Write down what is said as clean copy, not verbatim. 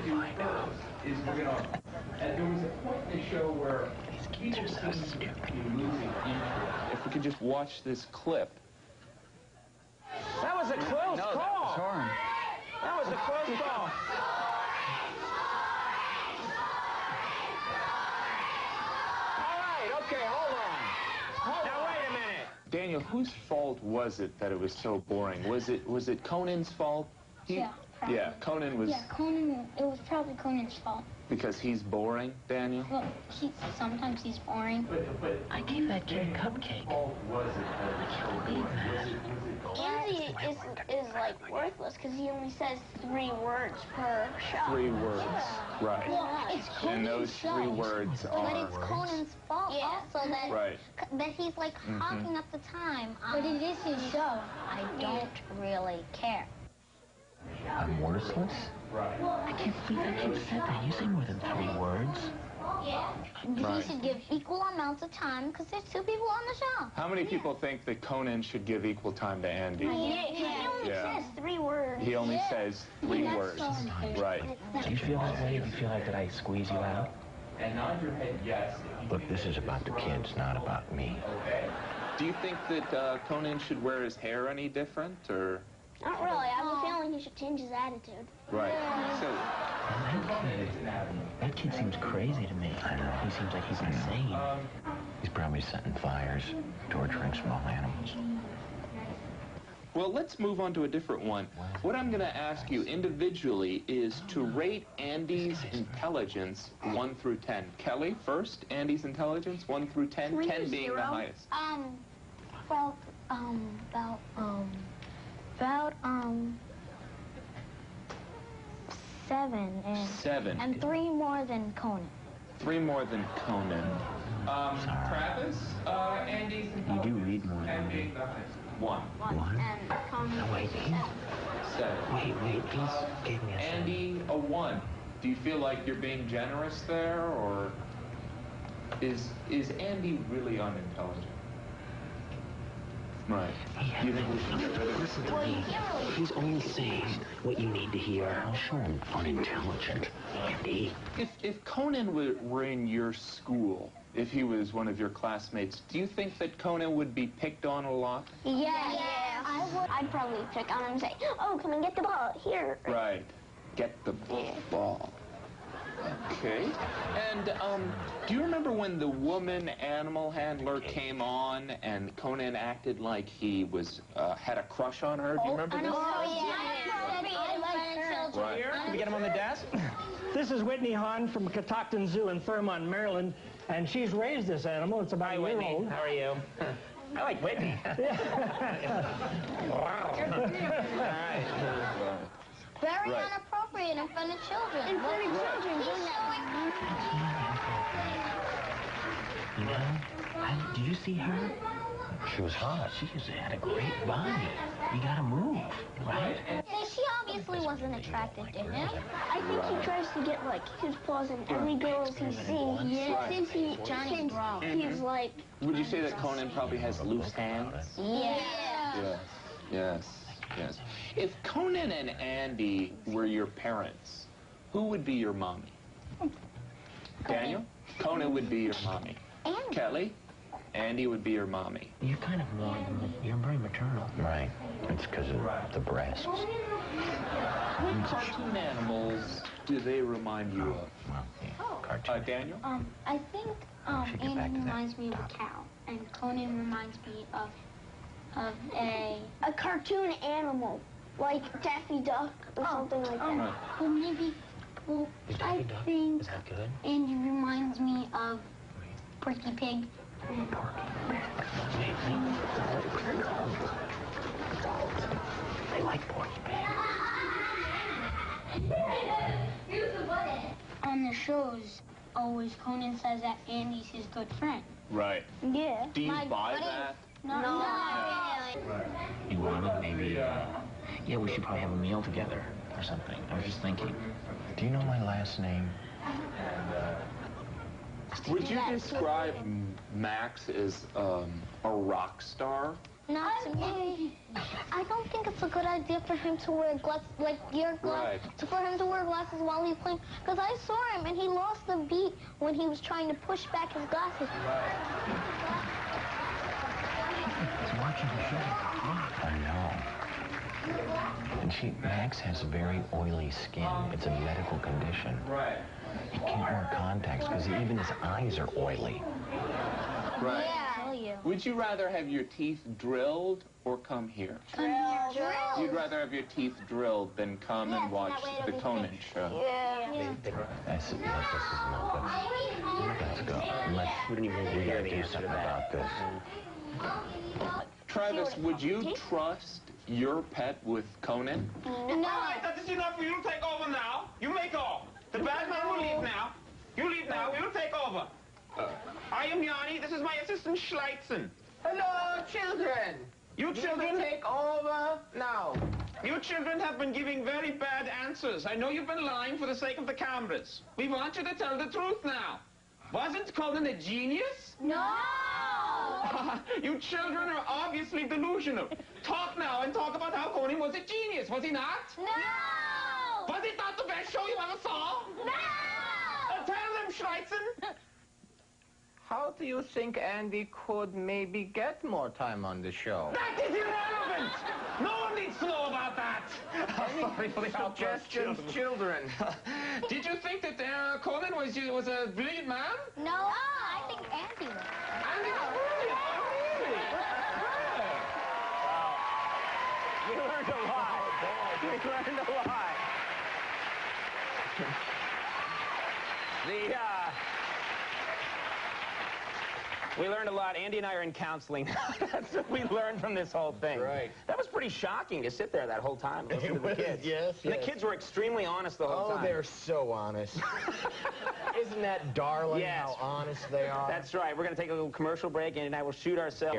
gonna find out is we're gonna. There was a point in the show where these kids are so stupid. Losing interest. If we could just watch this clip. That was a close call. That was a close call. All right, okay, hold on. Now wait a minute. Daniel, whose fault was it that it was so boring? Was it Conan's fault? Yeah. Probably. Yeah, Conan was... Yeah, Conan, it was probably Conan's fault. Because he's boring, Daniel? Well, sometimes he's boring. I gave that kid a cupcake. I can't believe that. Andy is like worthless because he only says 3 words per show. 3 words, right. Well, it's Conan's and those show. 3 words are... But it's Conan's fault also that he's like hogging up the time. But it is his show. I don't really care. I'm worthless? Right. I can't believe that kid said that. You say more than 3 words. He should give equal amounts of time because there's 2 people on the show. How many people think that Conan should give equal time to Andy? He only says 3 words. He only says 3 words. Right. Do you feel that way? Do you feel like that I squeeze you out? And nod your head yes. Look, this is about the kids, not about me. Okay. Do you think that Conan should wear his hair any different, or...? Not really. I have a feeling he should change his attitude. Right. So... That kid seems crazy to me. I know. He seems like he's insane. He's probably setting fires, torturing small animals. Well, let's move on to a different one. What I'm going to ask you individually is to rate Andy's intelligence 1 through 10. Kelly, first, Andy's intelligence 1 through 10, 10 being the highest. About 7 and 7. And 3 more than Conan. 3 more than Conan. Travis, Andy's intelligence. You do read more than me. 1. And Conan. No, wait, 7. Wait, please give me a Andy, a 1. Do you feel like you're being generous there, or is Andy really unintelligent? Right. Do you think we should get rid of Listen to me. He's only saying what you need to hear. I'll show him unintelligent. Andy. If Conan were in your school, if he was one of your classmates, do you think that Conan would be picked on a lot? Yeah. I would. I'd probably pick on him and say, "Oh, come and get the ball here." Right. Get the ball. Okay. And do you remember when the woman animal handler came on and Conan acted like he was had a crush on her? Do you remember this? Right. Can we get him on the desk? This is Whitney Hahn from Catoctin Zoo in Thurmont, Maryland, and she's raised this animal. It's about a year old. How are you? I like Whitney. Very inappropriate in front of children. In front of children, doing that. You know, did you see her? She was hot. She had a great body. You gotta move, right? She obviously wasn't attracted to him. I think he tries to get like his paws in every girl he sees. Yeah. Since he's like. Would you say that Conan probably has loose hands? Yeah. Yes. If Conan and Andy were your parents, who would be your mommy? Daniel? Conan would be your mommy. Andy. Kelly? Andy would be your mommy. You're kind of more, you're very maternal. Right. It's because of the breasts. What cartoon animals do they remind you of? Well, yeah, cartoon. Daniel? I think Andy reminds me of a cow, and Conan reminds me of a cartoon animal, like Daffy Duck or something like that. Well, maybe. Well, I think Is that good? Andy reminds me of Porky Pig. I like Porky Pig. On the shows, always Conan says that Andy's his good friend. Right. Yeah. Do you buy that? No. Right. You want it? Maybe, yeah, we should probably have a meal together or something. I was just thinking. Do you know my last name? Would you describe Max as a rock star? Not to me. I don't think it's a good idea for him to wear glasses, like your glasses, for him to wear glasses while he's playing. Because I saw him and he lost the beat when he was trying to push back his glasses. He's watching the show like a hawk. I know. And Max has very oily skin. It's a medical condition. Right. He can't wear contacts because even his eyes are oily. Right. Yeah. Would you rather have your teeth drilled or come here? Drilled. You'd rather have your teeth drilled than come and watch the Conan show. Yeah. This is not good. Let's go. We gotta do something about this. Travis, would you trust your pet with Conan? No. All right, that is enough for you to take over now. You make off. The bad man will leave now. You leave now. We will take over. I am Yanni. This is my assistant Schleitzen. Hello, children. You children take over now. You children have been giving very bad answers. I know you've been lying for the sake of the cameras. We want you to tell the truth now. Wasn't Conan a genius? No! You children are obviously delusional. Talk now and talk about how Conan was a genius. Was he not? No! Was it not the best show you ever saw? No! Tell them, Schleitzen. How do you think Andy could maybe get more time on the show? That is irrelevant! No one needs to know about that! Any suggestions, children? Did you think that Conan was a brilliant man? No, I think Andy was. Andy was brilliant! Really? We learned a lot. We learned a lot. We learned a lot. Andy and I are in counseling. That's what we learned from this whole thing. Right. That was pretty shocking to sit there that whole time and listen to the kids. Yes, And the kids were extremely honest the whole time. Oh, they're so honest. Isn't that darling Yes. how honest they are? That's right. We're going to take a little commercial break, and I will shoot ourselves.